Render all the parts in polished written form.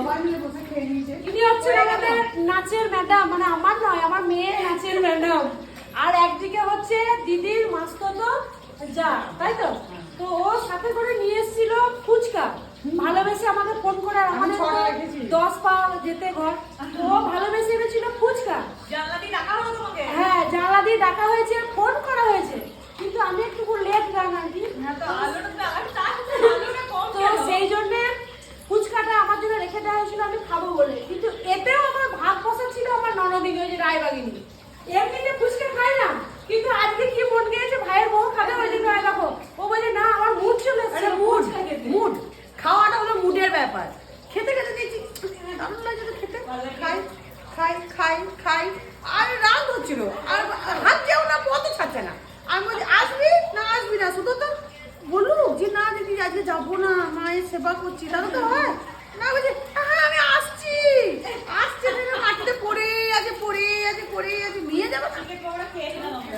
সবাই মিলে বসে খেয়ে নিয়েছে। ইনি হচ্ছে আমাদের নাচের ম্যাডাম, মানে আমার নয়, আমার মেয়ের নাচের ম্যাডাম। আর একদিকে হচ্ছে দিদির মাস্ততো যা, তাই তো? তো ও সাথে করে নিয়ে এসেছিল ফুচকা, ভালোবেসে আমাকে ফোন করে, আর আমাদের 10 পা যেতে ঘর, তো ও ভালোবেসে এনেছিল ফুচকা। জানলা দিয়ে ডাকা হলো তোমাকে? হ্যাঁ, জানলা দিয়ে ডাকা হয়েছে, ফোন করা হয়েছে, কিন্তু আমি একটু লেট গান আর কি। তো আলোটা কম, তো সেই জন্য ফুচকাটা আমার জন্য রেখে দেওয়া হয়েছিল আমি খাবো বলে, কিন্তু এতেও আমার ভাগ বসা ছিল আমার ননদিনী, ওই যে রায়বাগিনী। এমনিতে ফুচকা খাই না, কিন্তু আজকে কি মন গিয়েছে ভাইয়ের বউ খাবে, ওই জন্য দেখো ও বলে না আমার মুড চলে এসেছে। মুড খাওয়াটা হলো মুডের ব্যাপার। খেতে খেতে দেখছি দারুণ লাগছে তো খেতে, খাই খাই খাই খাই, আর রাগ হচ্ছিল, আর হাত যাও না, পথ ছাড়ছে না। আমি বলছি আসবি না আসবি না, শুধু তো বলুক যে না দিদি আজকে যাবো না, মায়ের সেবা করছি, তাহলে তো হয় না। বলছি হ্যাঁ আমি আসছি আসছি, মাটিতে পড়ে আছে পড়ে আছে পড়ে আছে, নিয়ে যাবো না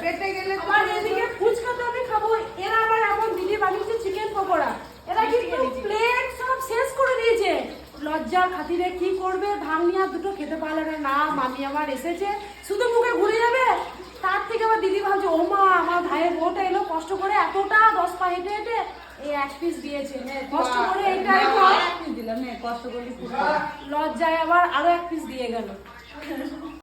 পেটে গেলে। আবার এদিকে ফুচকা তো আমি খাবো, এরা আবার এমন দিদি বানিয়েছে চিকেন পকোড়া, এরা কিন্তু প্লেট সব শেষ করে দিয়েছে। লজ্জার খাতিরে কি করবে, ভাঙনিয়া দুটো খেতে পারলে না, না মামি আমার এসেছে শুধু মুখে ঘুরে যাবে। তার থেকে আবার দিদি ভাবছে ও মা আমার ভাইয়ের বউটা এলো কষ্ট করে এতটা 10 পা হেঁটে হেঁটে এই এক পিস দিয়েছে, কষ্ট করে এইটা দিলাম, কষ্ট করলি। লজ্জায় আবার আরো এক পিস দিয়ে গেল।